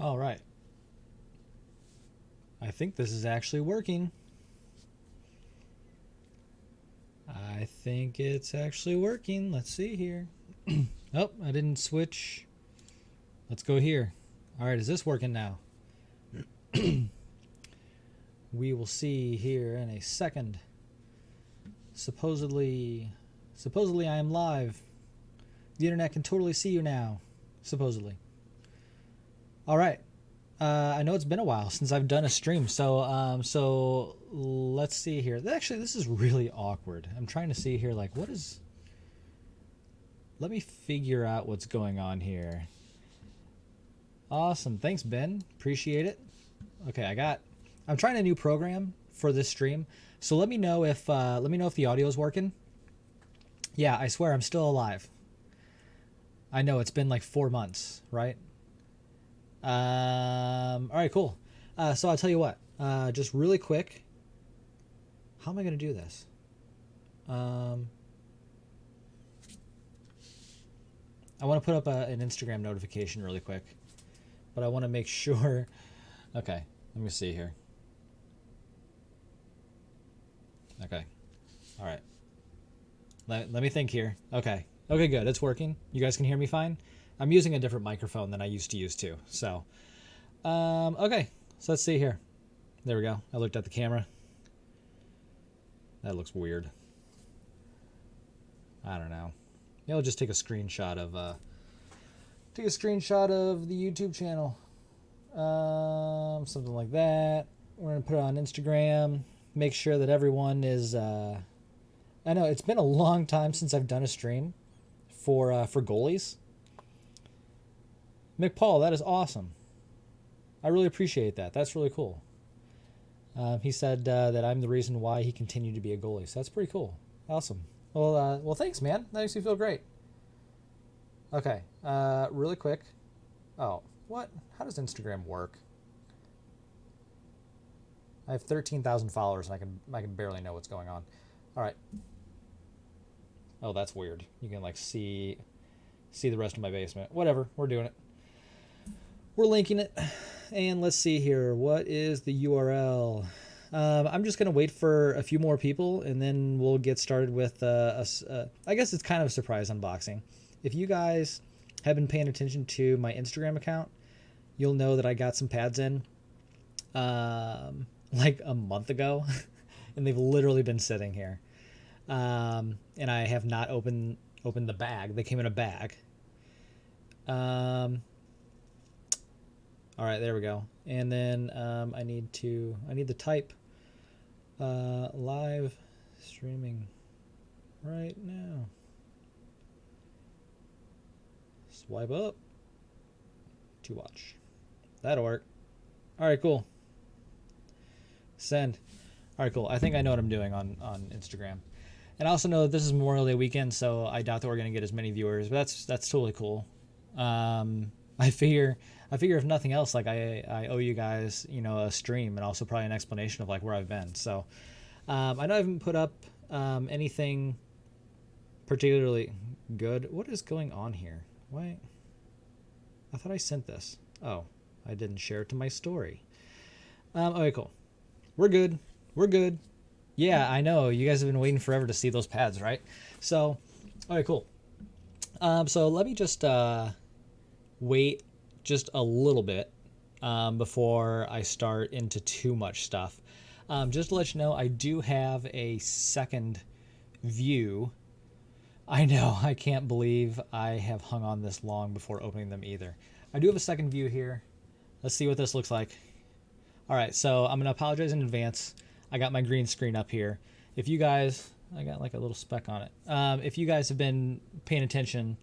All right. I think this is actually working. I think it's actually working. Let's see here. Oh, I didn't switch. Let's go here. All right, is this working now? We will see here in a second. Supposedly I am live. The internet can totally see you now. Supposedly. All right. I know it's been a while since I've done a stream, so let's see here. Actually, this is really awkward. I'm trying to see here, like, what is... Let me figure out what's going on here. Awesome. Thanks, Ben. Appreciate it. Okay, I'm trying a new program for this stream, so let me know if the audio is working. Yeah, I swear I'm still alive. I know it's been like 4 months, right? All right, cool. So I'll tell you what. Just really quick. How am I going to do this? I want to put up an Instagram notification really quick, but I want to make sure. Okay, let me see here. Okay, all right. Let me think here. Okay, good. It's working. You guys can hear me fine. I'm using a different microphone than I used to use too. So, okay. So let's see here. There we go. I looked at the camera. That looks weird. I don't know. Maybe I'll just take a screenshot of the YouTube channel. Something like that. We're gonna put it on Instagram. Make sure that everyone is. I know it's been a long time since I've done a stream for goalies. McPaul, that is awesome. I really appreciate that. That's really cool. He said that I'm the reason why he continued to be a goalie. So that's pretty cool. Awesome. Well, thanks, man. That makes me feel great. Okay. Really quick. Oh, what? How does Instagram work? I have 13,000 followers, and I can barely know what's going on. All right. Oh, that's weird. You can like see the rest of my basement. Whatever. We're doing it. We're linking it. And let's see here. What is the URL? I'm just going to wait for a few more people, and then we'll get started with I guess it's kind of a surprise unboxing. If you guys have been paying attention to my Instagram account, you'll know that I got some pads in like a month ago, and they've literally been sitting here. And I have not opened the bag. They came in a bag. All right, there we go. And then I need the type live streaming right now. Swipe up to watch. That'll work. All right, cool. Send. All right, cool. I think I know what I'm doing on Instagram. And I also know that this is Memorial Day weekend, so I doubt that we're going to get as many viewers, but that's totally cool. I figure if nothing else, like I owe you guys, a stream and also probably an explanation of like where I've been. So I know I haven't put up anything particularly good. What is going on here? Why? I thought I sent this. Oh, I didn't share it to my story. Okay, cool. We're good. Yeah, I know. You guys have been waiting forever to see those pads, right? So, okay, cool. So let me just wait just a little bit before I start into too much stuff. Just to let you know, I do have a second view. I know, I can't believe I have hung on this long before opening them either. I do have a second view here. Let's see what this looks like. All right, so I'm going to apologize in advance. I got my green screen up here. If you guys, I got like a little speck on it. If you guys have been paying attention,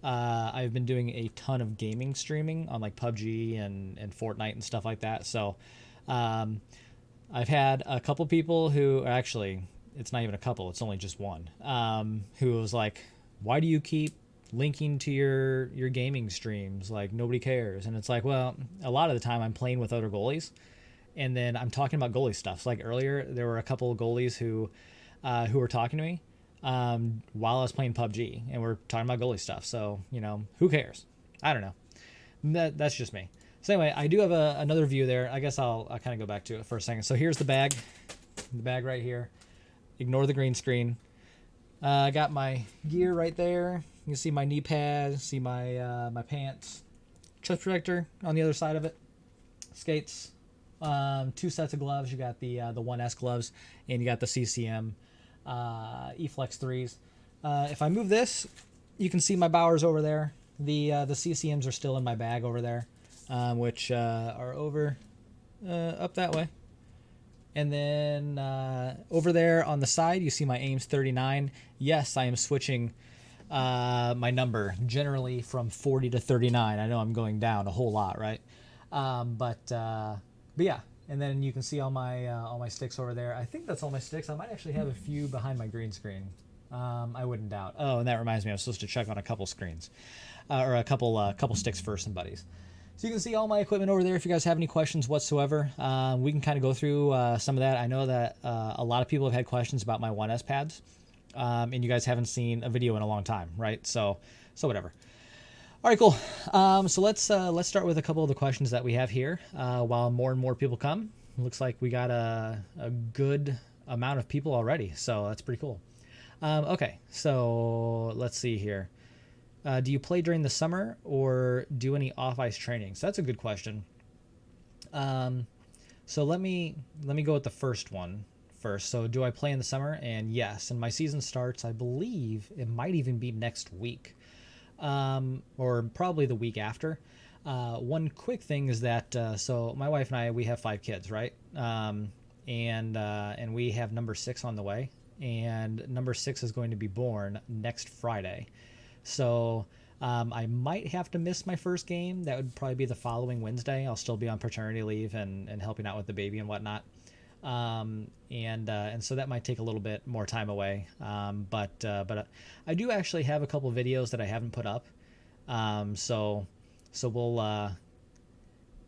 I've been doing a ton of gaming streaming on like PUBG and Fortnite and stuff like that. So I've had a couple people who actually, it's not even a couple, it's only just one, who was like, why do you keep linking to your gaming streams? Like nobody cares. And it's like, well, a lot of the time I'm playing with other goalies and then I'm talking about goalie stuff. So like earlier, there were a couple of goalies who were talking to me while I was playing PUBG and we're talking about goalie stuff. So, who cares? I don't know. That's just me. So anyway, I do have another view there. I guess I'll kind of go back to it for a second. So here's the bag right here. Ignore the green screen. I got my gear right there. You can see my knee pads, see my pants, chest protector on the other side of it, skates, 2 sets of gloves. You got the 1S gloves, and you got the CCM E-Flex 3s. If I move this, you can see my Bowers over there. The CCMs are still in my bag over there, which are over up that way. And then over there on the side, you see my Ames 39. Yes, I am switching my number generally from 40 to 39. I know I'm going down a whole lot, right? But yeah. And then you can see all my sticks over there. I think that's all my sticks. I might actually have a few behind my green screen. I wouldn't doubt. Oh, and that reminds me, I was supposed to check on a couple screens, or a couple sticks for some buddies. So you can see all my equipment over there. If you guys have any questions whatsoever, we can kind of go through some of that. I know that a lot of people have had questions about my 1S pads, and you guys haven't seen a video in a long time, right? So whatever. All right, cool. So let's start with a couple of the questions that we have here. While more and more people come, looks like we got a good amount of people already, so that's pretty cool. Okay, so let's see here. Do you play during the summer or do any off-ice training? So that's a good question. So let me go with the first one first. So do I play in the summer? And yes, and my season starts, I believe it might even be next week, or probably the week after. One quick thing is that so my wife and I, we have 5 kids, right? And we have number 6 on the way, and number 6 is going to be born next Friday. So I might have to miss my first game. That would probably be the following Wednesday. I'll still be on paternity leave and helping out with the baby and whatnot. And so that might take a little bit more time away. But I do actually have a couple videos that I haven't put up. So we'll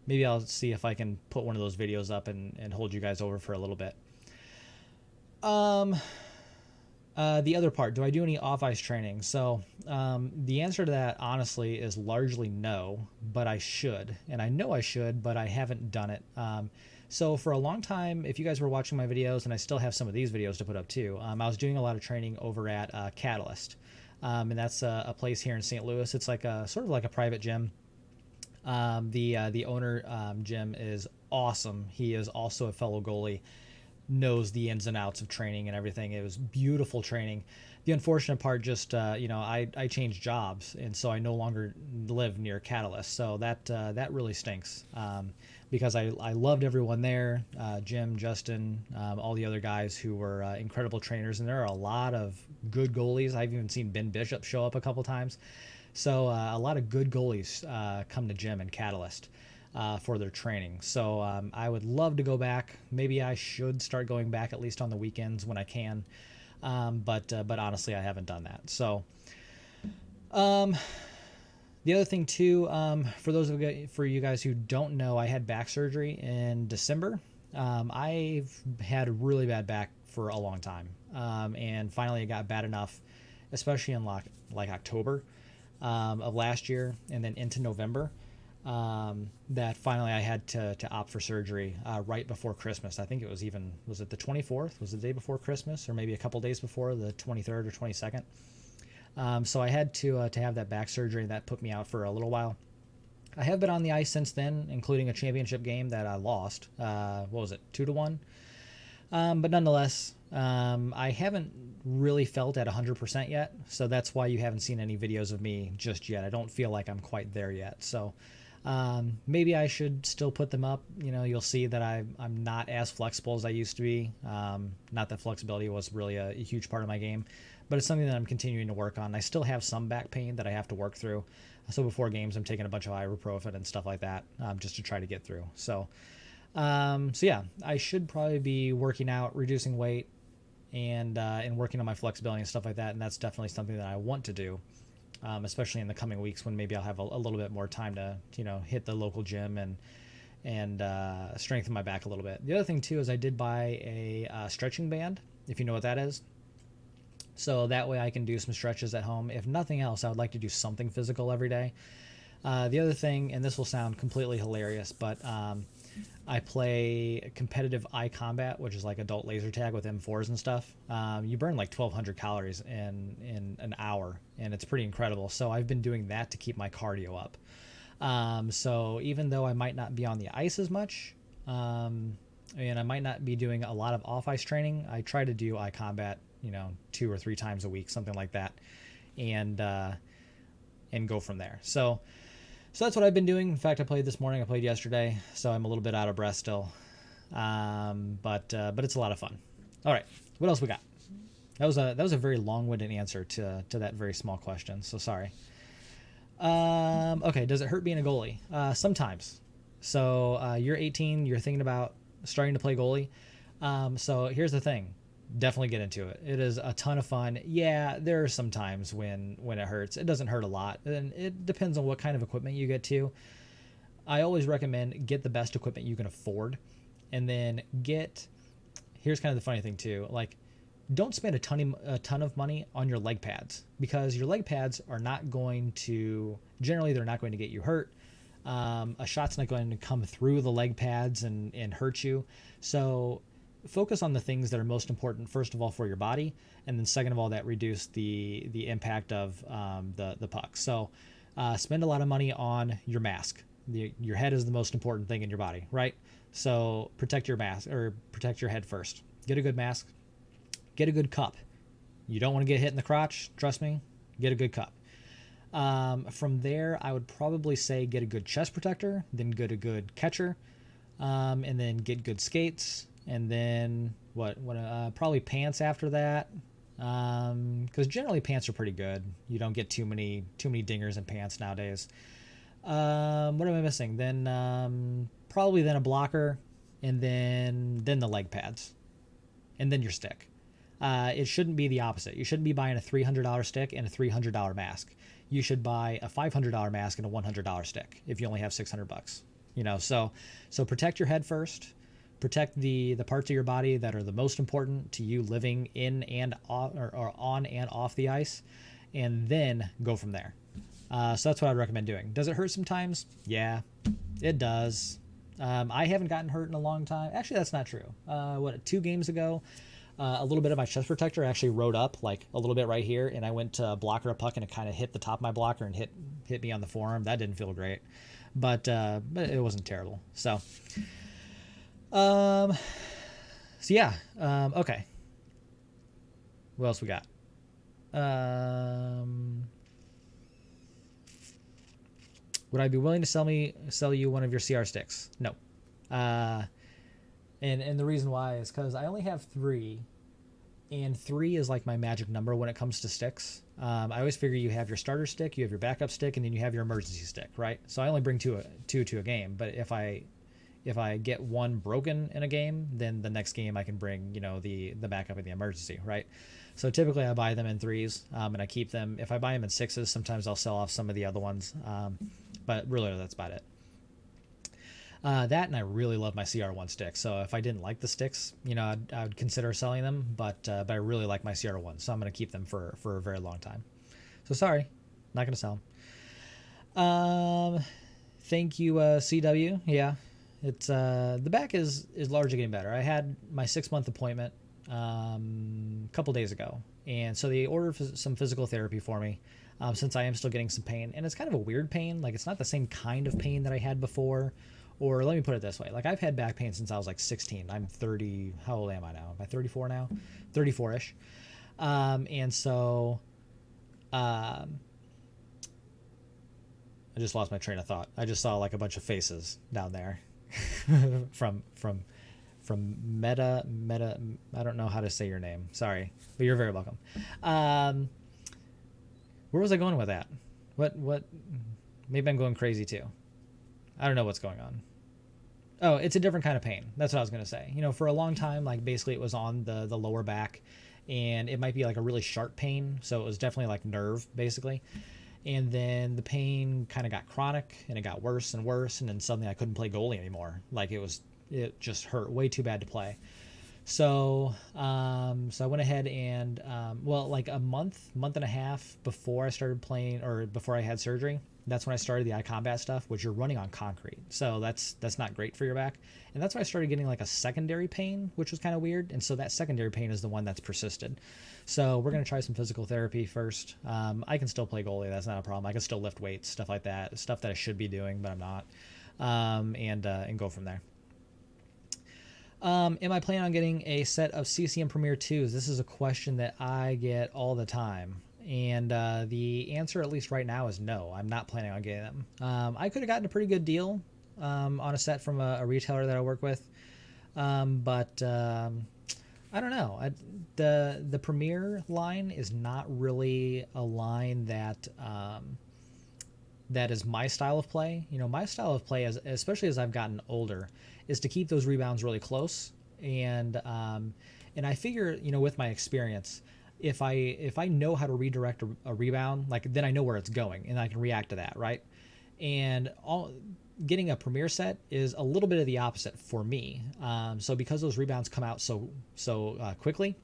maybe I'll see if I can put one of those videos up and hold you guys over for a little bit. The other part, do I do any off-ice training? So the answer to that, honestly, is largely no, but I should. And I know I should, but I haven't done it. So for a long time, if you guys were watching my videos, and I still have some of these videos to put up too, I was doing a lot of training over at Catalyst. And that's a place here in St. Louis. It's like sort of like a private gym. The owner, Jim, is awesome. He is also a fellow goalie, knows the ins and outs of training and everything. It was beautiful training. The unfortunate part, just I changed jobs, and so I no longer live near Catalyst. So that really stinks, because I loved everyone there, Jim, Justin, all the other guys who were incredible trainers, and there are a lot of good goalies. I've even seen Ben Bishop show up a couple times. So a lot of good goalies come to Jim and Catalyst for their training. So I would love to go back. Maybe I should start going back at least on the weekends when I can. But honestly, I haven't done that. So the other thing too, for you guys who don't know, I had back surgery in December. I've had really bad back for a long time, and finally it got bad enough, especially in like October of last year, and then into November. That finally I had to opt for surgery right before Christmas. I think was it the 24th? Was it the day before Christmas, or maybe a couple days before, the 23rd or 22nd? So I had to have that back surgery, and that put me out for a little while. I have been on the ice since then, including a championship game that I lost. What was it, 2-1? But nonetheless, I haven't really felt at 100% yet, so that's why you haven't seen any videos of me just yet. I don't feel like I'm quite there yet. So maybe I should still put them up. You'll see that I'm not as flexible as I used to be. Not that flexibility was really a huge part of my game, but it's something that I'm continuing to work on. I still have some back pain that I have to work through. So before games, I'm taking a bunch of ibuprofen and stuff like that, just to try to get through. So yeah, I should probably be working out, reducing weight, and working on my flexibility and stuff like that. And that's definitely something that I want to do. Especially in the coming weeks, when maybe I'll have a little bit more time to hit the local gym and strengthen my back a little bit. The other thing too is I did buy a stretching band, if you know what that is. So that way I can do some stretches at home. If nothing else, I would like to do something physical every day. The other thing, and this will sound completely hilarious, but I play competitive iCombat, which is like adult laser tag with M4s and stuff. You burn like 1,200 calories in an hour, and it's pretty incredible. So I've been doing that to keep my cardio up. So even though I might not be on the ice as much, and I might not be doing a lot of off ice training, I try to do iCombat, 2 or 3 times a week, something like that, and go from there. So that's what I've been doing. In fact, I played this morning. I played yesterday, so I'm a little bit out of breath still. But it's a lot of fun. All right, what else we got? That was a very long-winded answer to that very small question. So sorry. Okay, does it hurt being a goalie? Sometimes. So you're 18. You're thinking about starting to play goalie. So here's the thing. Definitely get into it. It is a ton of fun. Yeah, there are some times when it hurts. It doesn't hurt a lot, and it depends on what kind of equipment you get to. I always recommend get the best equipment you can afford, and then here's kind of the funny thing too, like don't spend a ton of money on your leg pads, because your leg pads are not going to, generally they're not going to get you hurt. A shot's not going to come through the leg pads and hurt you. So focus on the things that are most important, first of all, for your body, and then second of all, that reduce the impact of the puck. So spend a lot of money on your mask. Your head is the most important thing in your body, right? So protect your mask, or protect your head first. Get a good mask. Get a good cup. You don't want to get hit in the crotch, trust me. Get a good cup. From there, I would probably say get a good chest protector, then get a good catcher, and then get good skates. And then probably pants after that, because generally pants are pretty good. You don't get too many dingers in pants nowadays. What am I missing? Then probably then a blocker, and then the leg pads, and then your stick. It shouldn't be the opposite. You shouldn't be buying a $300 stick and a $300 mask. You should buy a $500 mask and a $100 stick if you only have $600. So protect your head first. Protect the parts of your body that are the most important to you living in and off, or on and off the ice, and then go from there. So that's what I'd recommend doing. Does it hurt sometimes? Yeah, it does. I haven't gotten hurt in a long time. Actually, that's not true. 2 games ago, a little bit of my chest protector actually rode up like a little bit right here, and I went to blocker a puck, and it kind of hit the top of my blocker and hit me on the forearm. That didn't feel great, but it wasn't terrible. So yeah. Okay. What else we got? Would I be willing to sell you one of your CR sticks? No. And the reason why is because I only have 3, and 3 is like my magic number when it comes to sticks. I always figure you have your starter stick, you have your backup stick, and then you have your emergency stick, right? So I only bring two to a game, but if I get one broken in a game, then the next game I can bring, the backup and the emergency, right? So typically I buy them in 3s, and I keep them. If I buy them in 6s, sometimes I'll sell off some of the other ones, but really that's about it. That, and I really love my CR1 stick. So if I didn't like the sticks, I would consider selling them, but I really like my CR1, so I'm going to keep them for a very long time. So sorry, not going to sell them. Thank you, CW. Yeah. It's the back is largely getting better. I had my 6-month appointment a couple days ago, and so they ordered some physical therapy for me, since I am still getting some pain, and it's kind of a weird pain. Like, it's not the same kind of pain that I had before, or let me put it this way: like, I've had back pain since I was like 16. I'm 30. How old am I now? Am I 34 now? 34ish. And so I just lost my train of thought. I just saw like a bunch of faces down there. from Meta, I don't know how to say your name, sorry, but you're very welcome. Where was I going with that? What maybe I'm going crazy too. I don't know what's going on. Oh, it's a different kind of pain. That's what I was going to say. For a long time, like, basically it was on the lower back, and it might be like a really sharp pain, so it was definitely like nerve basically. And then the pain kind of got chronic, and it got worse and worse, and then suddenly I couldn't play goalie anymore. Like, it just hurt way too bad to play. So I went ahead and well, like a month and a half before I started playing, or before I had surgery, that's when I started the iCombat stuff, which you're running on concrete, so that's not great for your back. And that's when I started getting like a secondary pain, which was kind of weird. And so that secondary pain is the one that's persisted. So we're gonna try some physical therapy first. I can still play goalie, that's not a problem. I can still lift weights, stuff like that, stuff that I should be doing, but I'm not. And go from there. Am I planning on getting a set of CCM Premiere 2s? This is a question that I get all the time. And the answer, at least right now, is no. I'm not planning on getting them. I could have gotten a pretty good deal on a set from a retailer that I work with. But I don't know. The Premiere line is not really a line that that is my style of play. You know, my style of play, especially as I've gotten older, is to keep those rebounds really close. And I figure, you know, with my experience, if I know how to redirect a rebound, like, then I know where it's going and I can react to that, right? And getting a Premiere set is a little bit of the opposite for me. So because those rebounds come out so quickly,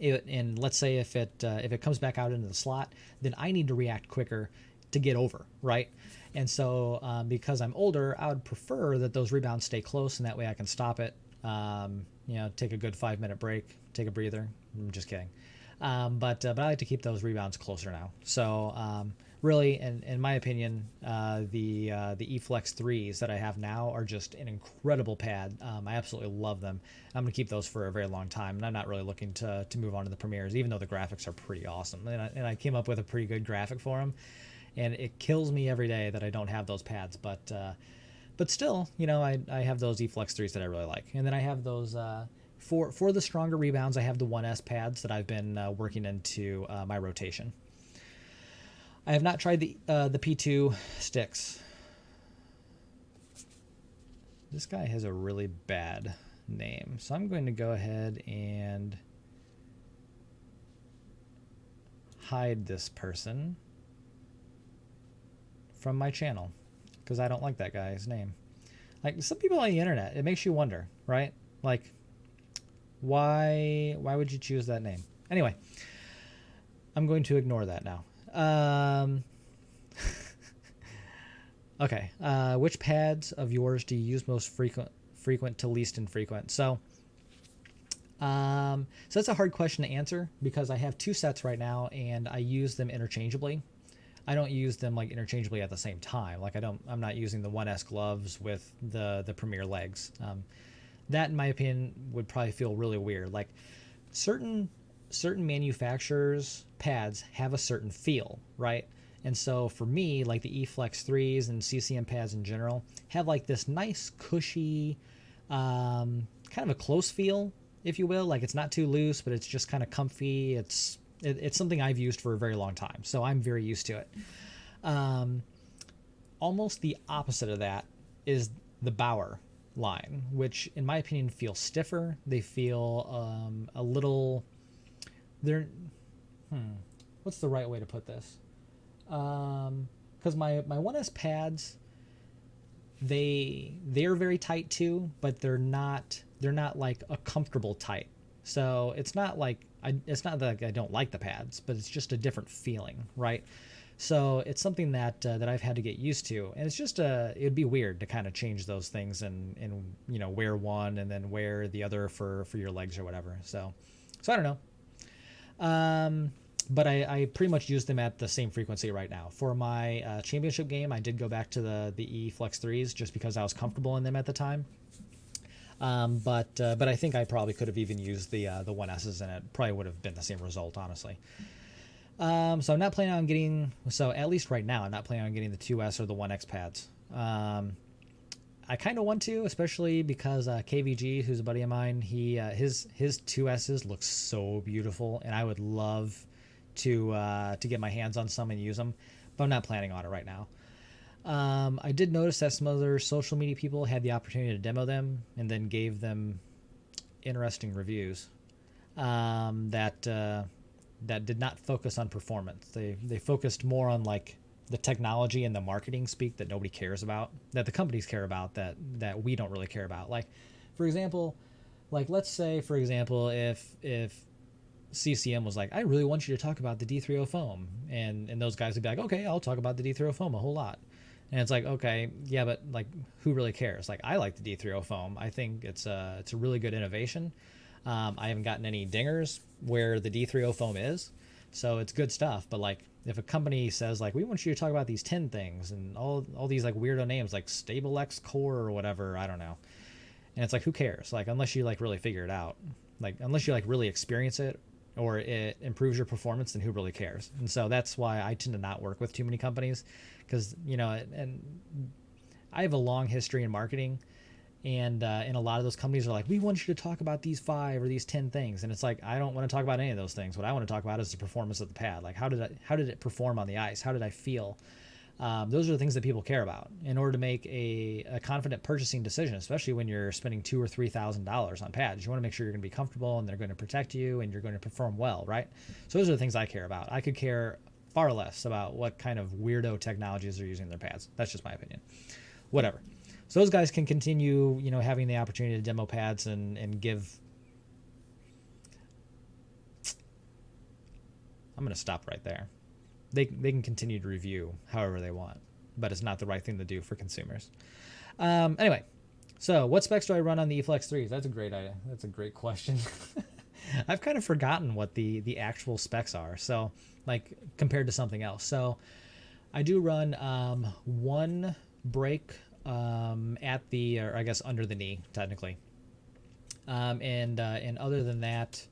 and let's say if it comes back out into the slot, then I need to react quicker to get over, right? And so because I'm older, I would prefer that those rebounds stay close, and that way I can stop it. You know, take a good 5-minute break, take a breather. I'm just kidding. But I like to keep those rebounds closer now. So really, in my opinion, the eFlex 3s that I have now are just an incredible pad. I absolutely love them. I'm going to keep those for a very long time, and I'm not really looking to move on to the Premieres, even though the graphics are pretty awesome. And I came up with a pretty good graphic for them, and it kills me every day that I don't have those pads. But still, you know, I have those eFlex 3s that I really like. And then I have those, for the stronger rebounds, I have the 1S pads that I've been working into my rotation. I have not tried the P2 sticks. This guy has a really bad name, so I'm going to go ahead and hide this person from my channel, because I don't like that guy's name. Like, some people on the internet, it makes you wonder, right? Like, why would you choose that name? Anyway, I'm going to ignore that now. Okay. Which pads of yours do you use most frequent to least infrequent? So that's a hard question to answer, because I have 2 sets right now and I use them interchangeably. I don't use them like interchangeably at the same time. Like, I'm not using the 1S gloves with the Premiere legs. That, in my opinion, would probably feel really weird. Like, certain manufacturers' pads have a certain feel, right? And so for me, like the eFlex 3s and CCM pads in general have like this nice cushy, kind of a close feel, if you will. Like, it's not too loose, but it's just kind of comfy. It's something I've used for a very long time, so I'm very used to it. Almost the opposite of that is the Bauer line, which in my opinion feels stiffer. They feel a little, they're what's the right way to put this? Because my 1S pads, they're very tight too, but they're not like a comfortable tight. So it's not like it's not that I don't like the pads, but it's just a different feeling, right? So it's something that I've had to get used to, and it's just it'd be weird to kind of change those things and you know, wear one and then wear the other for your legs or whatever. So I don't know. But I pretty much use them at the same frequency right now. For my championship game, I did go back to the eFlex 3s just because I was comfortable in them at the time. But I think I probably could have even used the 1Ss, and it probably would have been the same result, honestly. So I'm not planning on getting, so at least right now, I'm not planning on getting the 2S or the 1X pads. I kind of want to, especially because KVG, who's a buddy of mine, his 2Ss look so beautiful, and I would love to get my hands on some and use them, but I'm not planning on it right now. I did notice that some other social media people had the opportunity to demo them and then gave them interesting reviews that did not focus on performance. They focused more on like the technology and the marketing speak that nobody cares about, that the companies care about, that we don't really care about. Like, for example, like let's say for example, if CCM was like, I really want you to talk about the D3O foam, and those guys would be like, okay, I'll talk about the D3O foam a whole lot. And it's like, okay, yeah, but like, who really cares? Like, I like the D3O foam. I think it's a really good innovation. I haven't gotten any dingers where the D3O foam is, so it's good stuff. But like, if a company says like, we want you to talk about these 10 things and all these like weirdo names like StableX Core or whatever, I don't know. And it's like, who cares? Like, unless you like really figure it out, like unless you like really experience it or it improves your performance, then who really cares? And so that's why I tend to not work with too many companies, because and I have a long history in marketing, and a lot of those companies are like, we want you to talk about these 5 or these 10 things, and it's like, I don't want to talk about any of those things. What I want to talk about is the performance of the pad. Like, how did it perform on the ice? How did I feel? Those are the things that people care about in order to make a confident purchasing decision, especially when you're spending $2,000 or $3,000 on pads. You want to make sure you're going to be comfortable and they're going to protect you and you're going to perform well, right? So those are the things I care about. I could care far less about what kind of weirdo technologies they're using in their pads. That's just my opinion. Whatever. So those guys can continue, having the opportunity to demo pads and give. I'm going to stop right there. They can continue to review however they want, but it's not the right thing to do for consumers. Anyway, so what specs do I run on the eFlex 3s? That's a great idea. That's a great question. I've kind of forgotten what the actual specs are, so like compared to something else. So I do run one brake at the, or I guess under the knee technically, and other than that,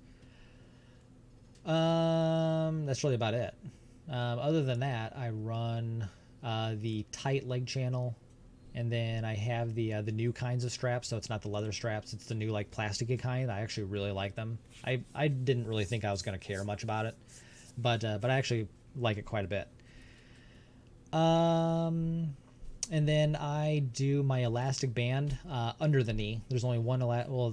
that's really about it. Other than that, I run the tight leg channel, and then I have the new kinds of straps. So it's not the leather straps; it's the new like plasticky kind. I actually really like them. I didn't really think I was going to care much about it, but I actually like it quite a bit. And then I do my elastic band under the knee. There's only one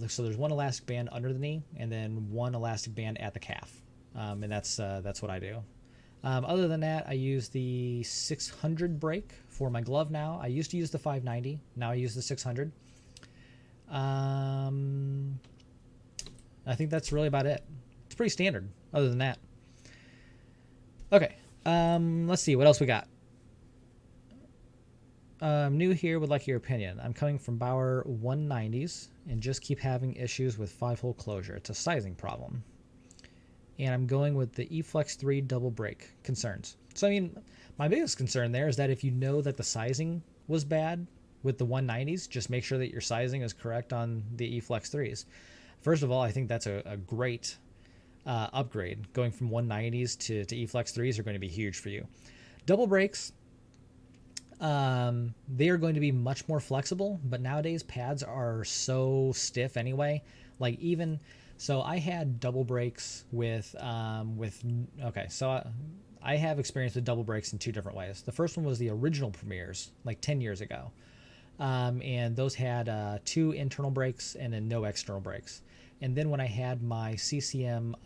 so there's one elastic band under the knee, and then one elastic band at the calf, and that's what I do. Other than that, I use the 600 brake for my glove now. I used to use the 590. Now I use the 600. I think that's really about it. It's pretty standard other than that. Okay. Let's see. What else we got? New here, would like your opinion. I'm coming from Bauer 190s and just keep having issues with 5-hole closure. It's a sizing problem. And I'm going with the eFlex 3 double brake. Concerns. So, I mean, my biggest concern there is that if you know that the sizing was bad with the 190s, just make sure that your sizing is correct on the eFlex 3s. First of all, I think that's a great upgrade. Going from 190s to eFlex 3s are going to be huge for you. Double brakes, they are going to be much more flexible, but nowadays pads are so stiff anyway. Like even... So I had double brakes with okay. So I have experience with double brakes in 2 different ways. The first one was the original Premiers, like 10 years ago, and those had 2 internal brakes and then no external brakes. And then when I had my CCM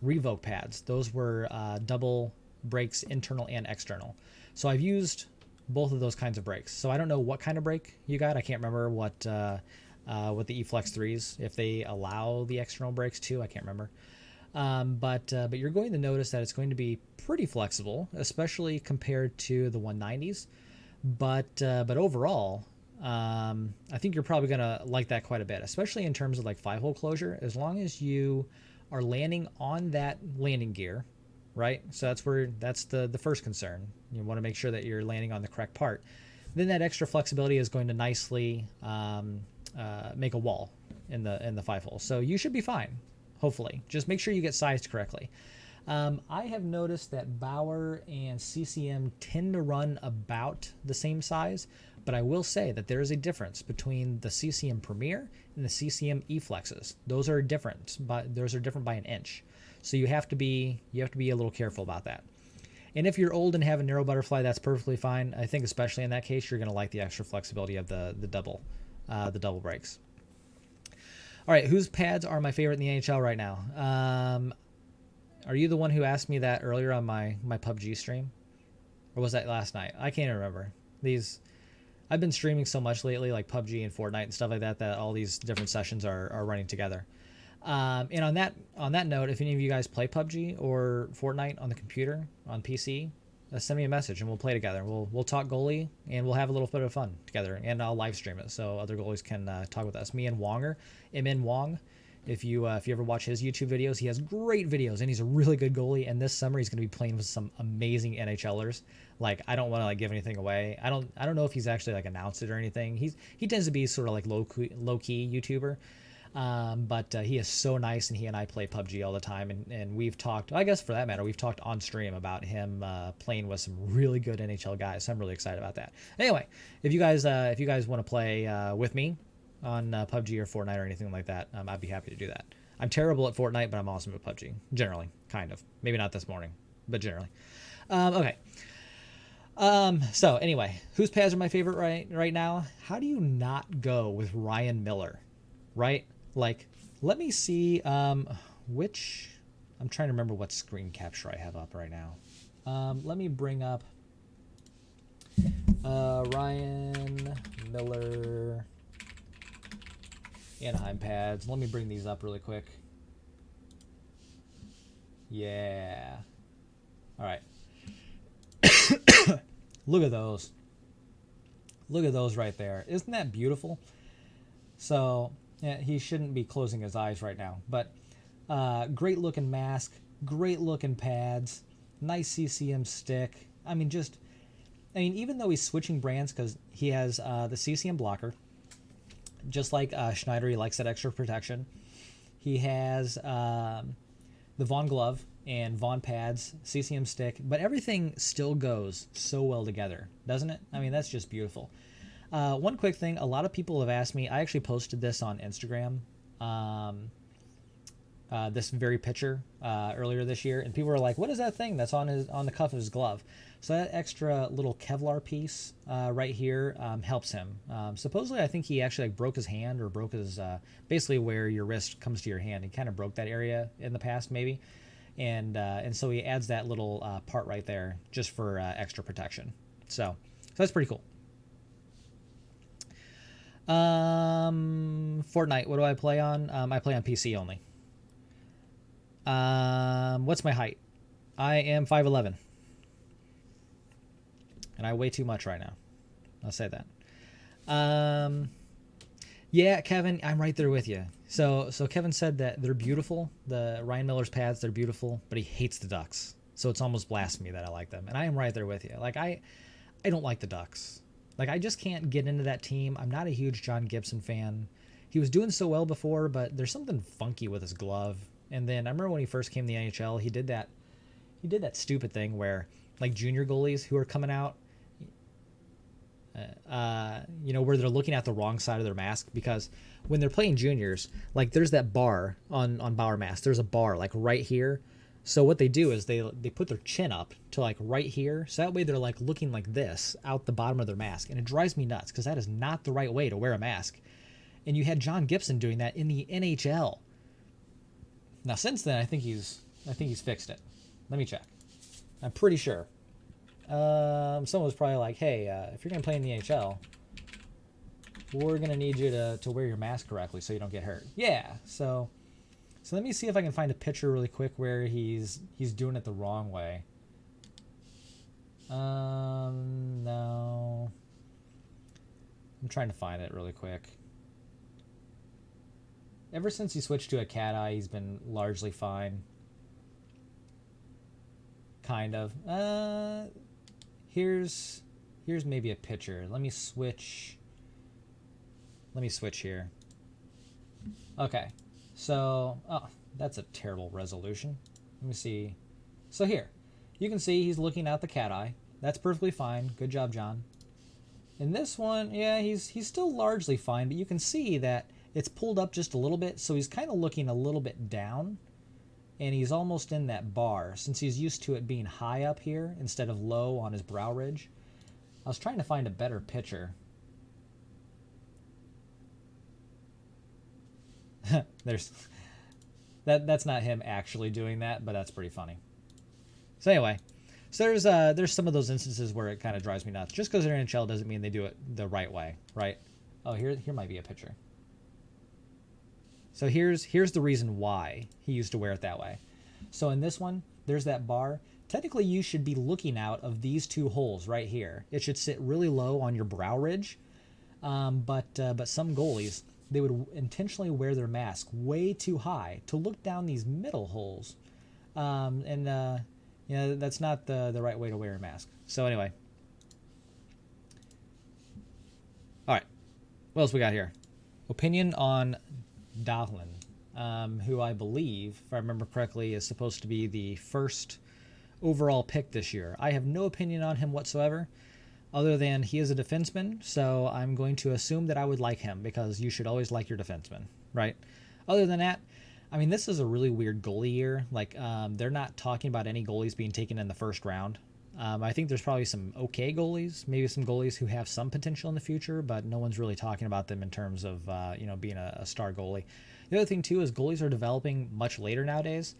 Revoke pads, those were double brakes, internal and external. So I've used both of those kinds of brakes. So I don't know what kind of brake you got. I can't remember what the eFlex 3s, if they allow the external brakes too. I can't remember. But you're going to notice that it's going to be pretty flexible, especially compared to the 190s. But overall, I think you're probably going to like that quite a bit, especially in terms of like 5-hole closure, as long as you are landing on that landing gear, right? So that's the first concern. You want to make sure that you're landing on the correct part. Then that extra flexibility is going to nicely make a wall in the 5-hole. So you should be fine, hopefully. Just make sure you get sized correctly. I have noticed that Bauer and CCM tend to run about the same size, but I will say that there is a difference between the CCM Premier and the CCM eFlexes. Those are different, but those are different by an inch. So you have to be a little careful about that. And if you're old and have a narrow butterfly, that's perfectly fine. I think especially in that case, you're going to like the extra flexibility of the double brakes. All right, whose pads are my favorite in the NHL right now? Are you the one who asked me that earlier on my PUBG stream? Or was that last night? I can't remember. I've been streaming so much lately, like PUBG and Fortnite and stuff like that, that all these different sessions are running together. And on that note, if any of you guys play PUBG or Fortnite on the computer, on PC, send me a message and we'll play together. We'll talk goalie and we'll have a little bit of fun together. And I'll live stream it so other goalies can talk with us. Me and Wonger, MN Wong. If you ever watch his YouTube videos, he has great videos and he's a really good goalie. And this summer he's going to be playing with some amazing NHLers. Like, I don't want to like give anything away. I don't know if he's actually like announced it or anything. He tends to be sort of like low key YouTuber. But he is so nice, and he and I play PUBG all the time, and we've talked, I guess for that matter, we've talked on stream about him playing with some really good NHL guys, so I'm really excited about that. Anyway, if you guys want to play with me on PUBG or Fortnite or anything like that, I'd be happy to do that. I'm terrible at Fortnite, but I'm awesome at PUBG, generally, kind of. Maybe not this morning, but generally. Okay. So anyway, whose pads are my favorite right now? How do you not go with Ryan Miller, right? Like, let me see which. I'm trying to remember what screen capture I have up right now. Let me bring up Ryan Miller Anaheim pads. Let me bring these up really quick. Yeah. All right. Look at those. Look at those right there. Isn't that beautiful? So, yeah, he shouldn't be closing his eyes right now. But great looking mask, great looking pads, nice CCM stick. I mean, even though he's switching brands because he has the CCM blocker, just like Schneider, he likes that extra protection. He has the Vaughn glove and Vaughn pads, CCM stick, but everything still goes so well together, doesn't it? I mean, that's just beautiful. One quick thing, a lot of people have asked me, I actually posted this on Instagram, this very picture earlier this year, and people were like, what is that thing that's on the cuff of his glove? So that extra little Kevlar piece right here helps him. Supposedly, I think he actually like broke his hand or broke his, basically where your wrist comes to your hand. He kind of broke that area in the past, maybe. And so he adds that little part right there just for extra protection. So that's pretty cool. Fortnite, what do I play on? I play on PC only. What's my height? I am 5'11". And I weigh too much right now. I'll say that. Yeah, Kevin, I'm right there with you. So Kevin said that they're beautiful. The Ryan Miller's pads, they're beautiful, but he hates the Ducks. So it's almost blasphemy that I like them. And I am right there with you. Like, I don't like the Ducks. Like, I just can't get into that team. I'm not a huge John Gibson fan. He was doing so well before, but there's something funky with his glove. And then I remember when he first came to the NHL, he did that stupid thing where, like, junior goalies who are coming out, where they're looking at the wrong side of their mask, because when they're playing juniors, like, there's that bar on Bauer mask. There's a bar, like, right here. So what they do is they put their chin up to like right here. So that way they're like looking like this out the bottom of their mask. And it drives me nuts because that is not the right way to wear a mask. And you had John Gibson doing that in the NHL. Now since then, I think he's fixed it. Let me check. I'm pretty sure. Someone was probably like, hey, if you're going to play in the NHL, we're going to need you to wear your mask correctly so you don't get hurt. Yeah, so let me see if I can find a picture really quick where he's doing it the wrong way. No. I'm trying to find it really quick. Ever since he switched to a cat eye, he's been largely fine. Kind of. Here's maybe a picture. Let me switch here. Okay. So, that's a terrible resolution. Let me see. So here, you can see he's looking at the cat eye. That's perfectly fine. Good job, John. In this one, yeah, he's still largely fine, but you can see that it's pulled up just a little bit, so he's kind of looking a little bit down, and he's almost in that bar, since he's used to it being high up here instead of low on his brow ridge. I was trying to find a better picture. That's not him actually doing that, but that's pretty funny. So anyway, So there's some of those instances where it kind of drives me nuts. Just because they're NHL doesn't mean they do it the right way, right? Oh, here might be a picture. So here's the reason why he used to wear it that way. So in this one, there's that bar. Technically, you should be looking out of these two holes right here. It should sit really low on your brow ridge. But some goalies, they would intentionally wear their mask way too high to look down these middle holes. That's not the right way to wear a mask. So anyway. All right. What else we got here? Opinion on Dahlin, who I believe, if I remember correctly, is supposed to be the first overall pick this year. I have no opinion on him whatsoever, other than he is a defenseman, so I'm going to assume that I would like him, because you should always like your defenseman, right? Other than that, I mean, this is a really weird goalie year. Like, they're not talking about any goalies being taken in the first round. I think there's probably some okay goalies, maybe some goalies who have some potential in the future, but no one's really talking about them in terms of being a star goalie. The other thing too is goalies are developing much later nowadays.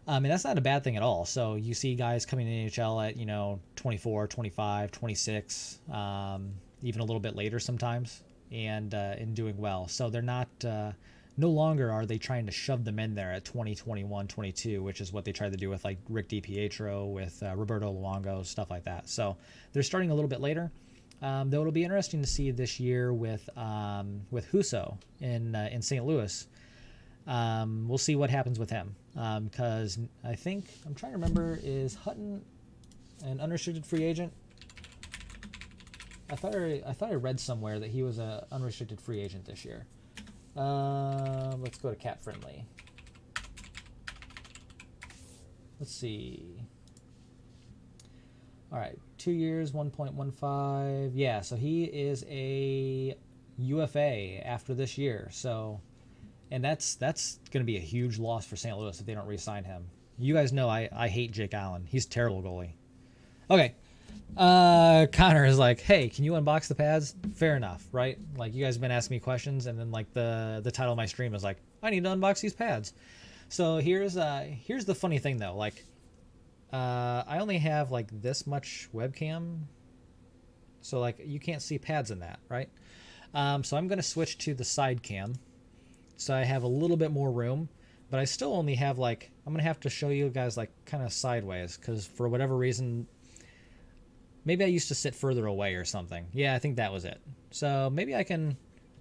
And that's not a bad thing at all. So you see guys coming in the NHL at 24, 25, 26, even a little bit later sometimes, and doing well. So they're not. No longer are they trying to shove them in there at 20, 21, 22, which is what they tried to do with like Rick DiPietro, with Roberto Luongo, stuff like that. So they're starting a little bit later. Though it'll be interesting to see this year with Husso in St. Louis. We'll see what happens with him, because I think, I'm trying to remember, is Hutton an unrestricted free agent? I thought I read somewhere that he was an unrestricted free agent this year. Let's go to Cap Friendly. Let's see. All right, 2 years, 1.15. Yeah, so he is a UFA after this year. So, and that's going to be a huge loss for St. Louis if they don't re-sign him. You guys know I hate Jake Allen. He's a terrible goalie. Okay. Connor is like, hey, can you unbox the pads? Fair enough, right? Like, you guys have been asking me questions, and then like the title of my stream is like, I need to unbox these pads. So here's the funny thing though. Like, I only have like this much webcam, so like you can't see pads in that, right? So I'm gonna switch to the side cam, so I have a little bit more room, but I still only have like, I'm gonna have to show you guys like kind of sideways, because for whatever reason, maybe I used to sit further away or something. Yeah, I think that was it. So maybe I can,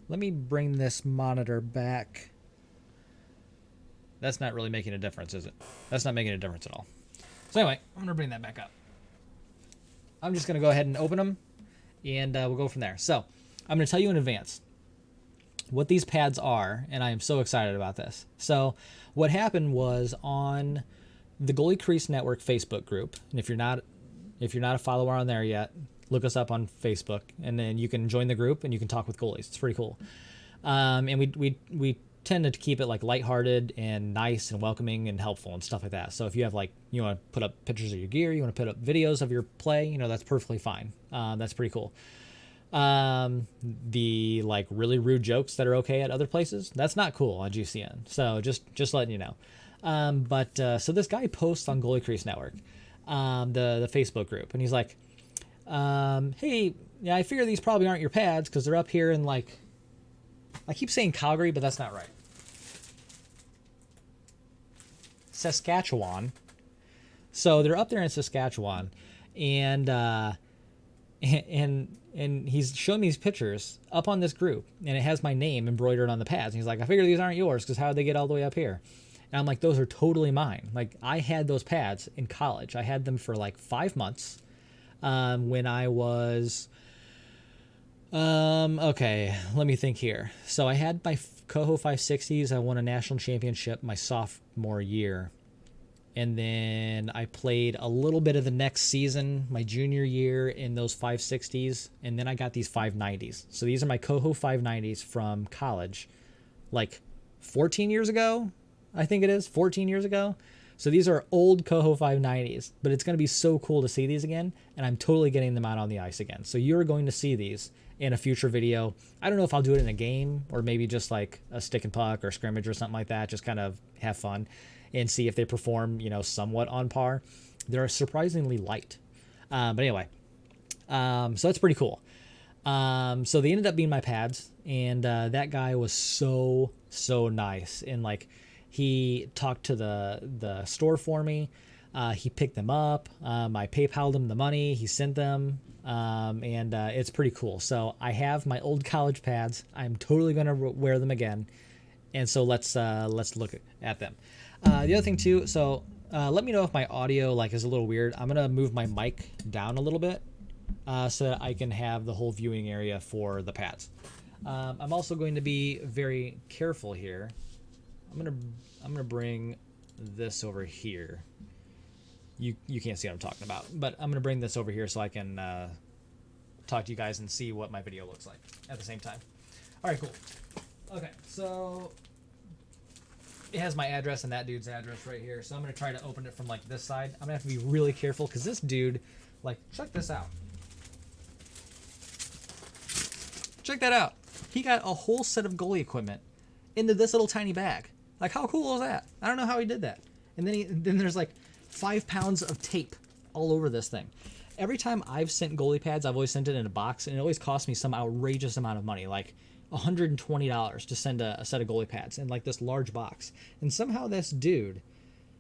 let me bring this monitor back. That's not really making a difference, is it? That's not making a difference at all. So anyway, I'm going to bring that back up. I'm just going to go ahead and open them, and we'll go from there. So I'm going to tell you in advance what these pads are, and I am so excited about this. So what happened was, on the Goalie Crease Network Facebook group, and if you're not a follower on there yet, look us up on Facebook, and then you can join the group and you can talk with goalies. It's pretty cool. And we tend to keep it like lighthearted and nice and welcoming and helpful and stuff like that. So if you have like, you want to put up pictures of your gear, you want to put up videos of your play, that's perfectly fine. That's pretty cool. The like really rude jokes that are okay at other places, that's not cool on GCN. So just letting you know. So this guy posts on Goalie Crease Network, the Facebook group, and he's like, hey, yeah, I figure these probably aren't your pads because they're up here in, like, I keep saying Calgary, but that's not right, Saskatchewan. So they're up there in Saskatchewan, and he's showing me these pictures up on this group, and it has my name embroidered on the pads. And he's like, I figure these aren't yours because how did they get all the way up here? And I'm like, those are totally mine. Like, I had those pads in college. I had them for like 5 months when I was, okay, let me think here. So I had my Coho 560s. I won a national championship my sophomore year. And then I played a little bit of the next season, my junior year, in those 560s. And then I got these 590s. So these are my Coho 590s from college, like 14 years ago. I think it is 14 years ago. So these are old Coho 590s, but it's going to be so cool to see these again. And I'm totally getting them out on the ice again. So you're going to see these in a future video. I don't know if I'll do it in a game or maybe just like a stick and puck or scrimmage or something like that. Just kind of have fun and see if they perform, somewhat on par. They're surprisingly light. But anyway, so that's pretty cool. So they ended up being my pads, and that guy was so nice, and like he talked to the store for me. He picked them up. I PayPal'd him the money. He sent them, and it's pretty cool. So I have my old college pads. I'm totally gonna wear them again, and so let's look at them. The other thing too. So let me know if my audio like is a little weird. I'm gonna move my mic down a little bit. So that I can have the whole viewing area for the pads. I'm also going to be very careful here. I'm gonna bring this over here. You can't see what I'm talking about, but I'm gonna bring this over here so I can talk to you guys and see what my video looks like at the same time. All right, cool. Okay, so it has my address and that dude's address right here. So I'm gonna try to open it from like this side. I'm gonna have to be really careful because this dude, like, check this out. Check that out. He got a whole set of goalie equipment into this little tiny bag. Like, how cool is that? I don't know how he did that. And then there's like 5 pounds of tape all over this thing. Every time I've sent goalie pads, I've always sent it in a box, and it always cost me some outrageous amount of money, like $120 to send a set of goalie pads in like this large box. And somehow this dude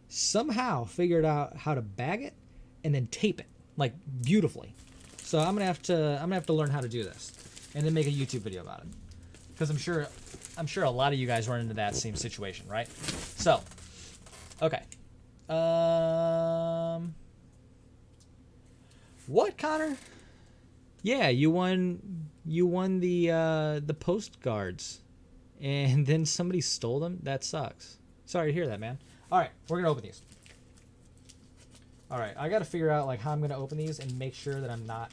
figured out how to bag it and then tape it like beautifully. So I'm gonna have to learn how to do this, and then make a YouTube video about it, because I'm sure a lot of you guys run into that same situation, right? So, okay. What, Connor? Yeah, you won the postcards, and then somebody stole them. That sucks. Sorry to hear that, man. All right, we're gonna open these. All right, I got to figure out like how I'm gonna open these and make sure that I'm not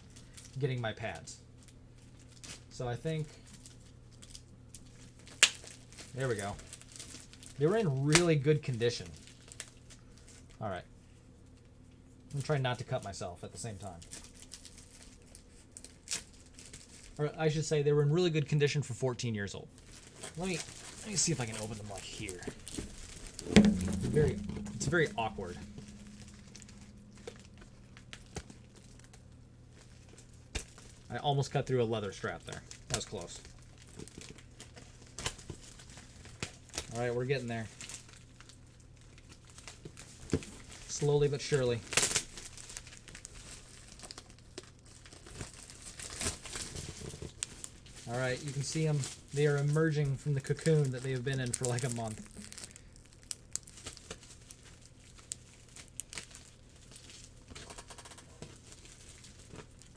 getting my pads. So I think, there we go. They were in really good condition. All right. I'm trying not to cut myself at the same time. Or I should say they were in really good condition for 14 years old. Let me see if I can open them like here. It's very awkward. I almost cut through a leather strap there. That was close. All right, we're getting there. Slowly but surely. All right, you can see them. They are emerging from the cocoon that they have been in for like a month.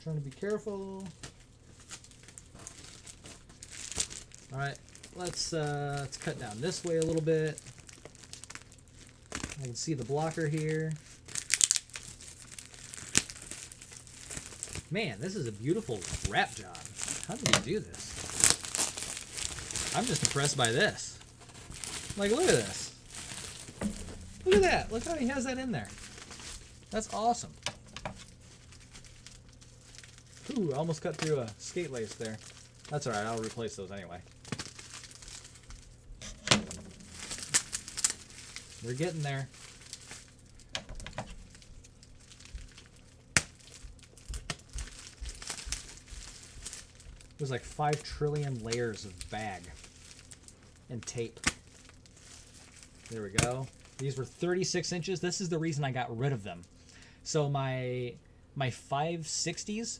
Trying to be careful. All right, let's cut down this way a little bit. I can see the blocker here. Man, this is a beautiful wrap job. How did you do this? I'm just impressed by this. Like, look at this. Look at that. Look how he has that in there. That's awesome. Ooh, I almost cut through a skate lace there. That's alright, I'll replace those anyway. We're getting there. There's like 5 trillion layers of bag and tape. There we go. These were 36 inches. This is the reason I got rid of them. So my 560s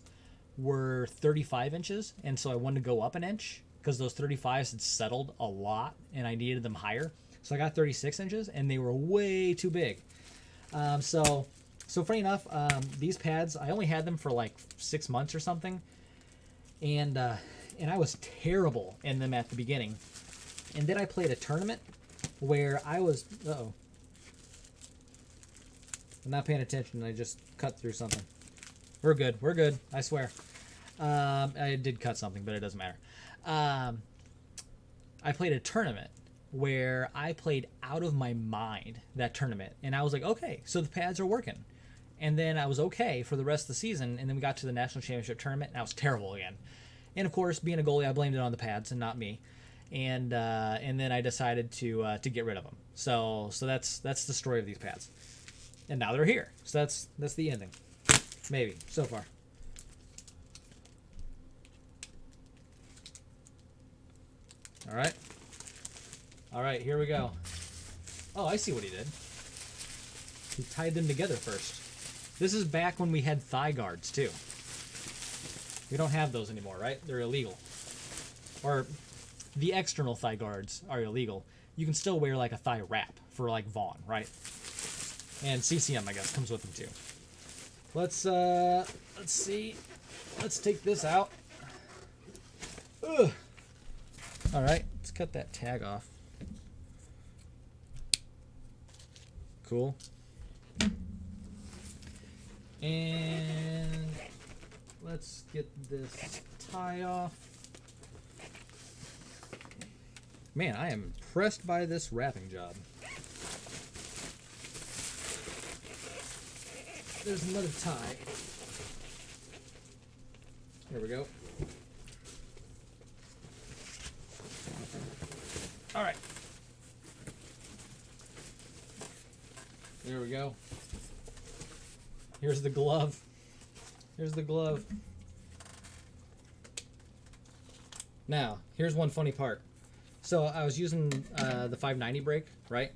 were 35 inches, and so I wanted to go up an inch because those 35s had settled a lot and I needed them higher. So I got 36 inches, and they were way too big. So funny enough, these pads, I only had them for like 6 months or something, and I was terrible in them at the beginning. And then I played a tournament where I was, I'm not paying attention. I just cut through something. We're good. I swear. I did cut something, but it doesn't matter. I played a tournament where I played out of my mind that tournament, and I was like, okay, so the pads are working. And then I was okay for the rest of the season, and then we got to the national championship tournament, and I was terrible again. And of course, being a goalie, I blamed it on the pads and not me. And then I decided to get rid of them. So that's the story of these pads. And now they're here. So that's the ending. Maybe, so far. Alright. Alright, here we go. Oh, I see what he did. He tied them together first. This is back when we had thigh guards, too. We don't have those anymore, right? They're illegal. Or the external thigh guards are illegal. You can still wear like a thigh wrap for like Vaughn, right? And CCM, I guess, comes with them too. Let's see. Let's take this out. Ugh. All right, let's cut that tag off. Cool. And let's get this tie off. Man, I am impressed by this wrapping job. There's another tie. There we go. All right. There we go. Here's the glove. Here's the glove. Now, here's one funny part. So I was using the 590 brake, right?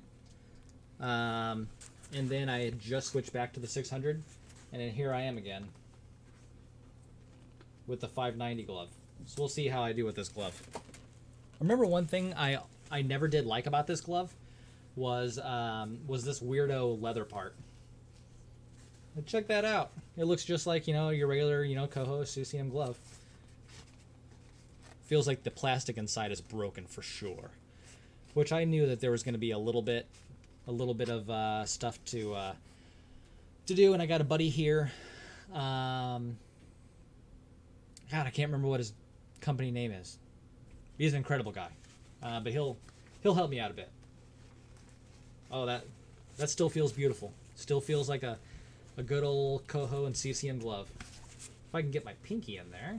And then I had just switched back to the 600, and then here I am again with the 590 glove. So we'll see how I do with this glove. I remember one thing I never did like about this glove was this weirdo leather part. But check that out. It looks just like, you know, your regular, you know, Coho CCM glove. Feels like the plastic inside is broken for sure. Which I knew that there was going to be a little bit of stuff to do, and I got a buddy here. God, I can't remember what his company name is. He's an incredible guy, but he'll help me out a bit. Oh, that still feels beautiful. Still feels like a good old Coho and CCM glove. If I can get my pinky in there.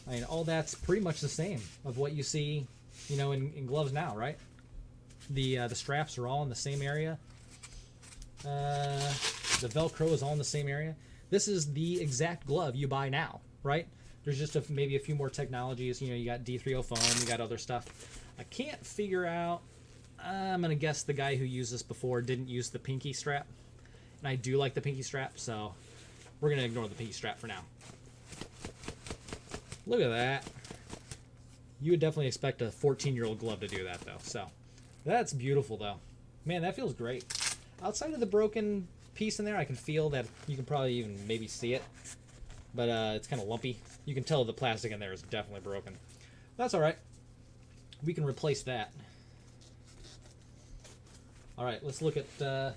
I mean, all that's pretty much the same of what you see, you know, in gloves now, right? The straps are all in the same area. The Velcro is all in the same area. This is the exact glove you buy now, right? There's just maybe a few more technologies. You know, you got D3O foam, you got other stuff. I can't figure out. I'm gonna guess the guy who used this before didn't use the pinky strap, and I do like the pinky strap, so we're gonna ignore the pinky strap for now. Look at that. You would definitely expect a 14-year-old glove to do that, though. So that's beautiful, though. Man, that feels great. Outside of the broken piece in there, I can feel that. You can probably even maybe see it, but it's kind of lumpy. You can tell the plastic in there is definitely broken. That's all right. We can replace that. All right, let's look at the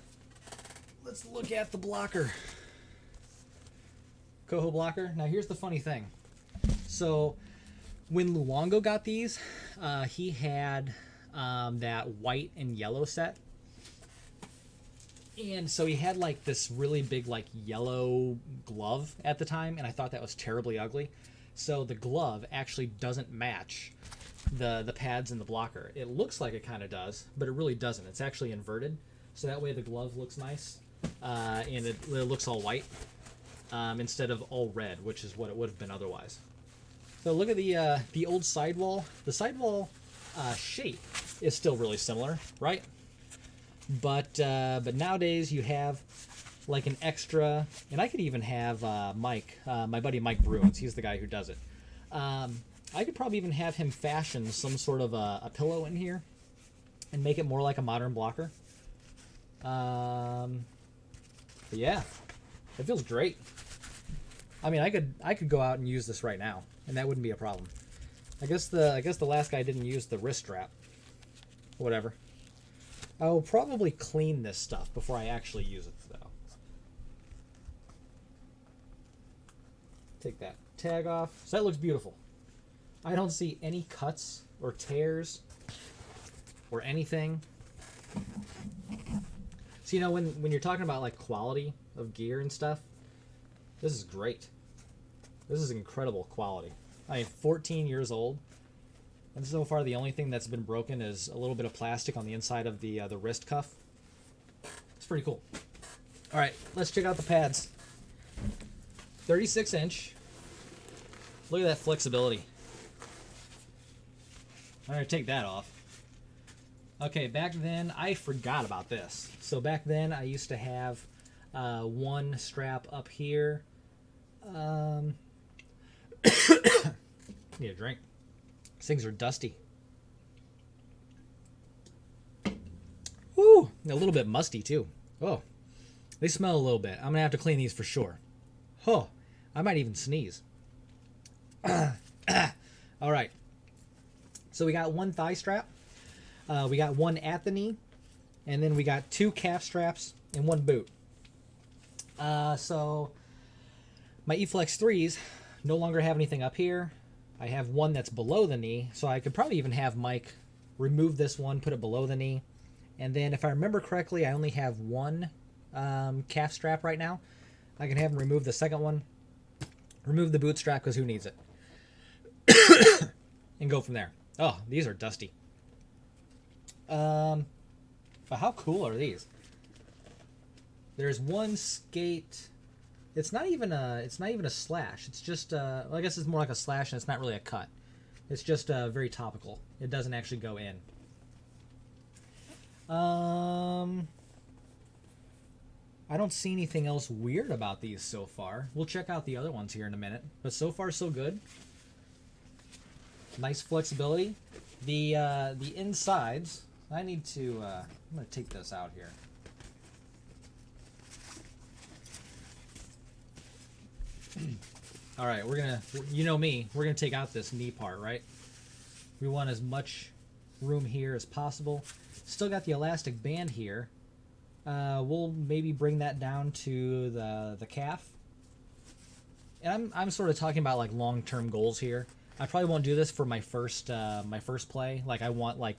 blocker. Coho blocker. Now here's the funny thing. So when Luongo got these, he had that white and yellow set. And so he had like this really big like yellow glove at the time, and I thought that was terribly ugly. So the glove actually doesn't match the pads in the blocker. It looks like it kind of does, but it really doesn't. It's actually inverted, so that way the glove looks nice, and it looks all white instead of all red, which is what it would have been otherwise. So look at the old sidewall. The sidewall shape is still really similar, right? But nowadays you have like an extra, and I could even have Mike, my buddy Mike Bruins. He's the guy who does it. I could probably even have him fashion some sort of a pillow in here and make it more like a modern blocker. But yeah, it feels great. I mean, I could go out and use this right now, and that wouldn't be a problem. I guess the last guy didn't use the wrist strap. Whatever. I will probably clean this stuff before I actually use it, though. Take that tag off. So that looks beautiful. I don't see any cuts or tears or anything. So, you know, when you're talking about like quality of gear and stuff, this is great. This is incredible quality. I mean, 14 years old. And so far, the only thing that's been broken is a little bit of plastic on the inside of the wrist cuff. It's pretty cool. All right, let's check out the pads. 36-inch. Look at that flexibility. All right, take that off. Okay, back then, I forgot about this. So back then, I used to have one strap up here. Need a drink. These things are dusty. Woo! A little bit musty, too. Oh, they smell a little bit. I'm going to have to clean these for sure. Oh, I might even sneeze. All right. So we got one thigh strap. We got one at the knee. And then we got two calf straps and one boot. So my eFlex 3s no longer have anything up here. I have one that's below the knee. So I could probably even have Mike remove this one, put it below the knee. And then if I remember correctly, I only have one calf strap right now. I can have him remove the second one, remove the boot strap because who needs it, and go from there. Oh, these are dusty. But how cool are these? There's one skate. It's not even a slash. It's just well, I guess it's more like a slash, and it's not really a cut. It's just very topical. It doesn't actually go in. I don't see anything else weird about these so far. We'll check out the other ones here in a minute. But so far, so good. Nice flexibility. The insides, I need to, I'm going to take this out here. All right, we're going to, you know me, we're going to take out this knee part, right? We want as much room here as possible. Still got the elastic band here. We'll maybe bring that down to the calf. And I'm sort of talking about like long-term goals here. I probably won't do this for my first play. Like I want like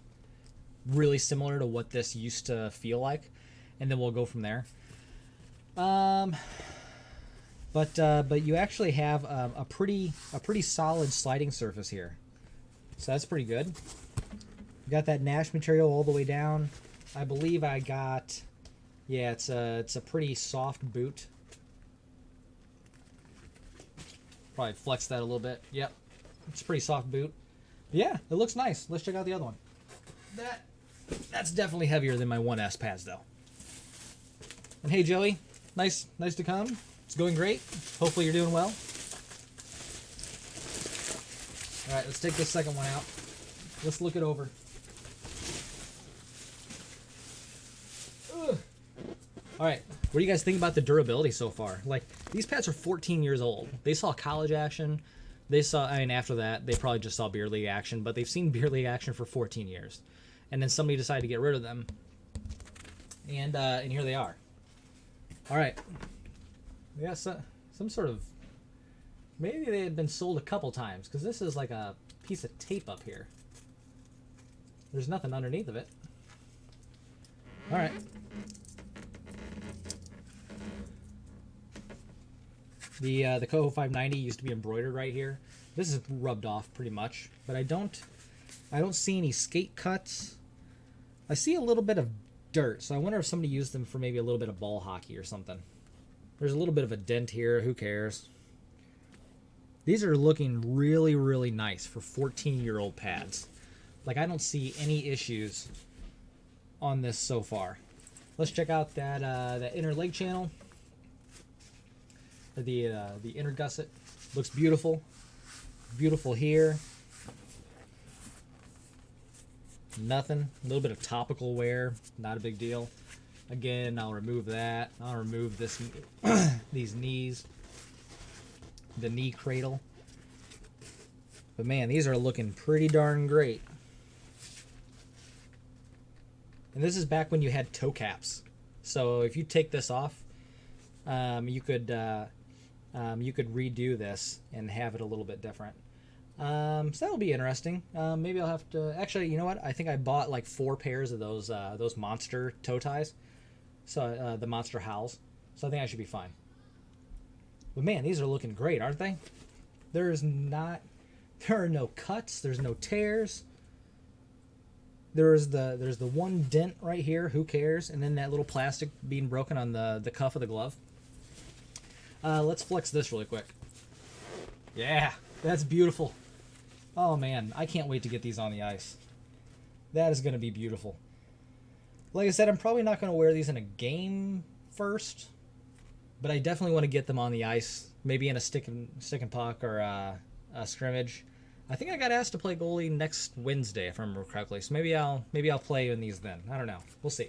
really similar to what this used to feel like, and then we'll go from there. But you actually have a pretty solid sliding surface here, so that's pretty good. You got that Nash material all the way down. I believe I got, yeah, it's a pretty soft boot. Probably flex that a little bit. Yep, it's a pretty soft boot. Yeah, it looks nice. Let's check out the other one. That's definitely heavier than my 1S pads though. And hey Joey, nice to come. It's going great. Hopefully you're doing well. All right, let's take this second one out. Let's look it over. Ugh. All right, what do you guys think about the durability so far? Like, these pads are 14 years old. They saw college action. They saw, I mean, after that, they probably just saw beer league action, but they've seen beer league action for 14 years. And then somebody decided to get rid of them. And here they are. All right. Yeah, so, some sort of, maybe they had been sold a couple times, because this is like a piece of tape up here. There's nothing underneath of it. All right. The Coho 590 used to be embroidered right here. This is rubbed off pretty much, but I don't see any skate cuts. I see a little bit of dirt, so I wonder if somebody used them for maybe a little bit of ball hockey or something. There's a little bit of a dent here. Who cares? These are looking really, really nice for 14-year-old pads. Like, I don't see any issues on this so far. Let's check out that inner leg channel. The inner gusset looks beautiful. Beautiful here. Nothing. A little bit of topical wear. Not a big deal. Again, I'll remove that. I'll remove this, these knees. The knee cradle. But man, these are looking pretty darn great. And this is back when you had toe caps. So if you take this off, you could redo this and have it a little bit different. So that'll be interesting. Maybe I'll have to, actually, you know what? I think I bought like 4 pairs of those monster toe ties. So the monster howls. So I think I should be fine. But man, these are looking great, aren't they? There's not There are no cuts. There's no tears. There's the one dent right here. Who cares? And then that little plastic being broken on the cuff of the glove. Let's flex this really quick. Yeah, that's beautiful. Oh man, I can't wait to get these on the ice. That is going to be beautiful. Like I said, I'm probably not going to wear these in a game first, but I definitely want to get them on the ice, maybe in a stick and puck or a scrimmage. I think I got asked to play goalie next Wednesday, if I remember correctly. So maybe I'll play in these then. I don't know. We'll see.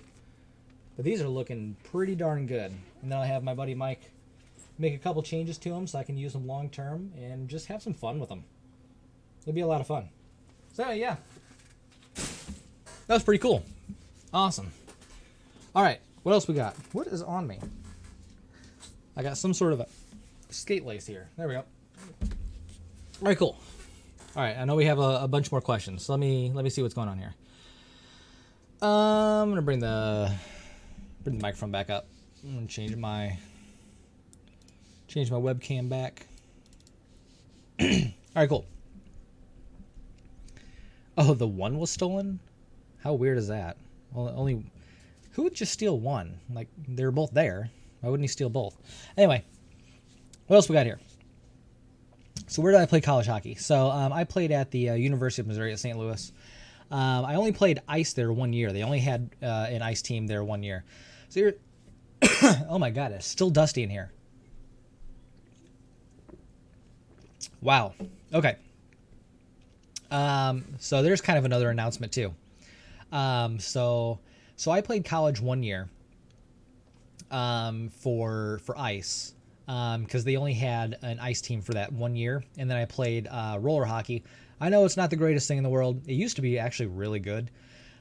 But these are looking pretty darn good. And then I'll have my buddy Mike make a couple changes to them so I can use them long term and just have some fun with them. It'll be a lot of fun. So yeah, that was pretty cool. Awesome. All right, what else we got? What is on me? I got some sort of a skate lace here. There we go. All right, cool. All right, I know we have a bunch more questions. So let me see what's going on here. I'm gonna bring the microphone back up. I'm gonna change my webcam back. All right, cool. Oh, the one was stolen? How weird is that? Well, only who would just steal one? Like they were both there. Why wouldn't he steal both? Anyway, what else we got here? So where did I play college hockey? So I played at the University of Missouri at St. Louis. I only played ice there 1 year. They only had an ice team there 1 year. So you're oh my god, it's still dusty in here. Wow. Okay. So there's kind of another announcement too. So I played college 1 year for ice. Because they only had an ice team for that 1 year, and then I played roller hockey. I know it's not the greatest thing in the world. It used to be actually really good,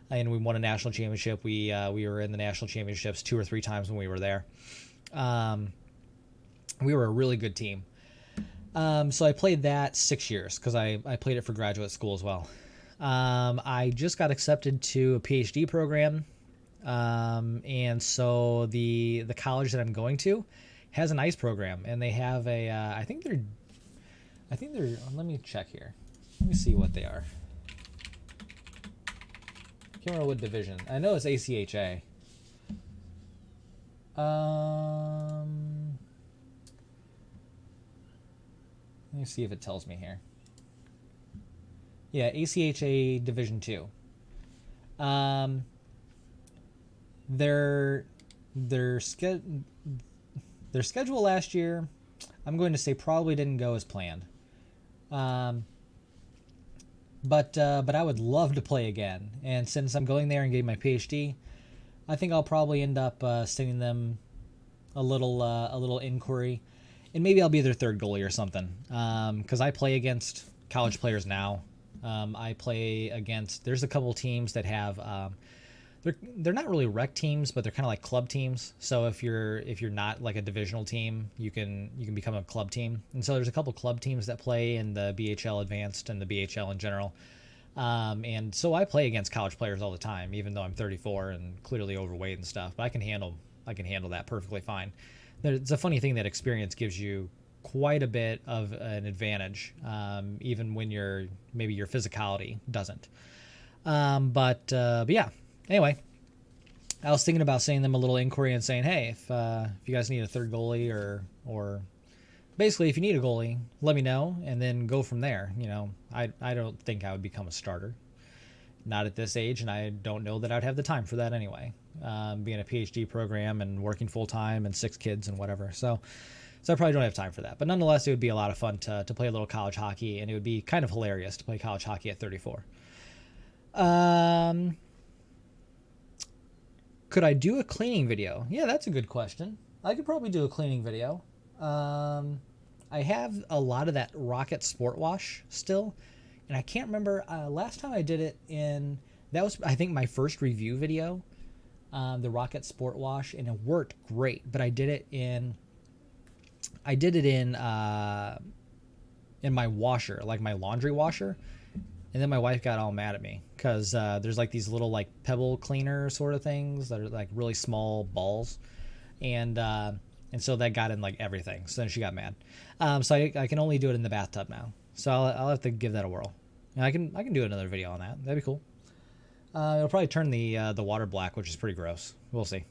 and we won a national championship. We were in the national championships 2 or 3 times when we were there. We were a really good team. So I played that 6 years because I played it for graduate school as well. I just got accepted to a PhD program, and so the college that I'm going to has an ice program, and they have a I think they're let me check here. Let me see what they are. I can't remember what division. I know it's ACHA. Let me see if it tells me here. Yeah, ACHA Division 2. Their schedule last year, I'm going to say probably didn't go as planned. But I would love to play again. And since I'm going there and getting my PhD, I think I'll probably end up sending them a little inquiry, and maybe I'll be their third goalie or something. Because I play against college players now. I play against. There's a couple teams that have. They're not really rec teams, but they're kind of like club teams. So if you're not like a divisional team, you can become a club team. And so there's a couple club teams that play in the BHL Advanced and the BHL in general. And so I play against college players all the time, even though I'm 34 and clearly overweight and stuff. But I can handle that perfectly fine. It's a funny thing that experience gives you quite a bit of an advantage, even when your physicality doesn't. But yeah. Anyway, I was thinking about sending them a little inquiry and saying, hey, if you guys need a third goalie or basically if you need a goalie, let me know, and then go from there. You know, I don't think I would become a starter, not at this age, and I don't know that I'd have the time for that anyway. Being a PhD program and working full time and 6 kids and whatever, so I probably don't have time for that. But nonetheless, it would be a lot of fun to play a little college hockey, and it would be kind of hilarious to play college hockey at 34. Could I do a cleaning video? Yeah, that's a good question. I could probably do a cleaning video. I have a lot of that Rocket Sport Wash still, and I can't remember last time I did it in. That was, I think, my first review video, the Rocket Sport Wash, and it worked great. But I did it in my washer, like my laundry washer. And then my wife got all mad at me because there's like these little like pebble cleaner sort of things that are like really small balls, and so that got in like everything. So then she got mad. So I can only do it in the bathtub now. So I'll have to give that a whirl. And I can do another video on that. That'd be cool. It'll probably turn the water black, which is pretty gross. We'll see.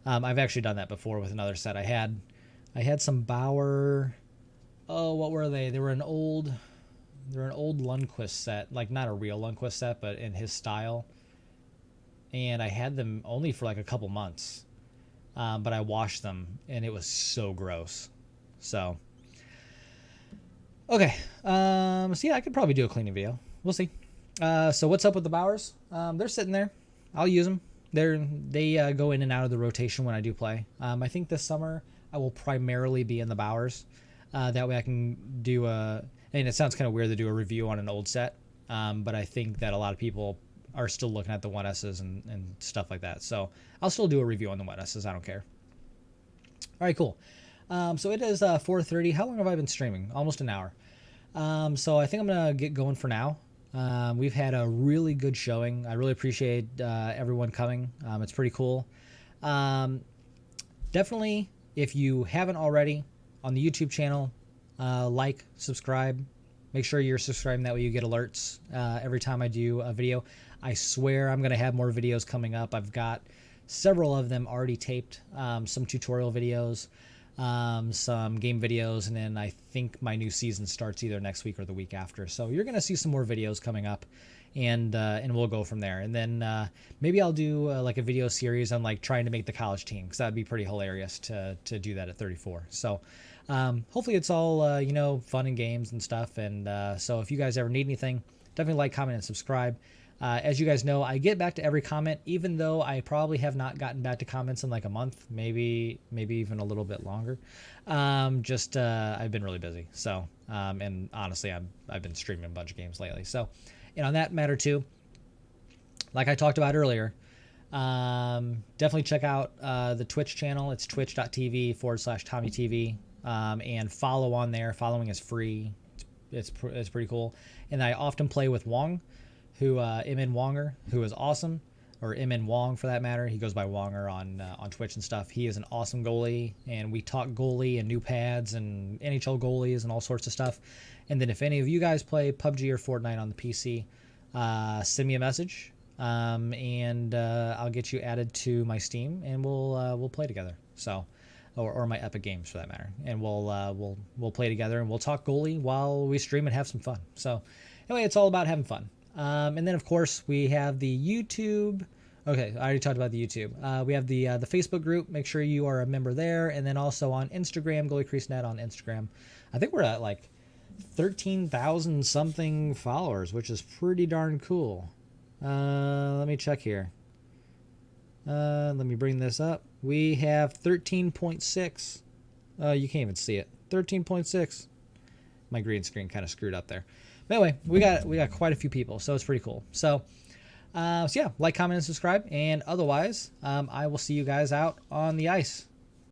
I've actually done that before with another set. I had some Bauer. Oh, what were they? They were an old Lundqvist set, like not a real Lundqvist set, but in his style. And I had them only for like a couple months, but I washed them, and it was so gross. So, okay. So yeah, I could probably do a cleaning video. We'll see. So what's up with the Bauers? They're sitting there. I'll use them. They go in and out of the rotation when I do play. I think this summer I will primarily be in the Bauers. That way I can do and it sounds kind of weird to do a review on an old set, but I think that a lot of people are still looking at the 1Ss and stuff like that. So I'll still do a review on the 1Ss. I don't care. All right, cool. So it is 4:30. How long have I been streaming? Almost an hour. So I think I'm going to get going for now. We've had a really good showing. I really appreciate everyone coming. It's pretty cool. Definitely, if you haven't already, on the YouTube channel, like, subscribe. Make sure you're subscribing. That way you get alerts every time I do a video. I swear I'm going to have more videos coming up. I've got several of them already taped. Some tutorial videos, some game videos, and then I think my new season starts either next week or the week after. So you're going to see some more videos coming up, and we'll go from there. And then maybe I'll do like a video series on like trying to make the college team, because that'd be pretty hilarious to do that at 34. So hopefully it's all fun and games and stuff. And so if you guys ever need anything, definitely like, comment, and subscribe. As you guys know, I get back to every comment, even though I probably have not gotten back to comments in like a month, maybe even a little bit longer. I've been really busy. So, and honestly, I've been streaming a bunch of games lately. So, and on that matter too, like I talked about earlier, definitely check out the Twitch channel. It's twitch.tv/TommyTV, and follow on there. Following is free. It's pretty cool. And I often play with Wong, who MN Wonger, who is awesome, or MN Wong for that matter. He goes by Wonger on Twitch and stuff. He is an awesome goalie, and we talk goalie and new pads and NHL goalies and all sorts of stuff. And then if any of you guys play PUBG or Fortnite on the PC, send me a message, and I'll get you added to my Steam, and we'll play together. So, or my Epic Games for that matter, and we'll play together, and we'll talk goalie while we stream and have some fun. So, anyway, it's all about having fun. And then, of course, we have the YouTube. Okay, I already talked about the YouTube. We have the Facebook group. Make sure you are a member there. And then also on Instagram, GoalieCreaseNet on Instagram. I think we're at like 13,000 something followers, which is pretty darn cool. Let me check here. Let me bring this up. We have 13.6. You can't even see it. 13.6. My green screen kind of screwed up there. But anyway, we got quite a few people, so it's pretty cool. So yeah, like, comment, and subscribe. And otherwise, I will see you guys out on the ice.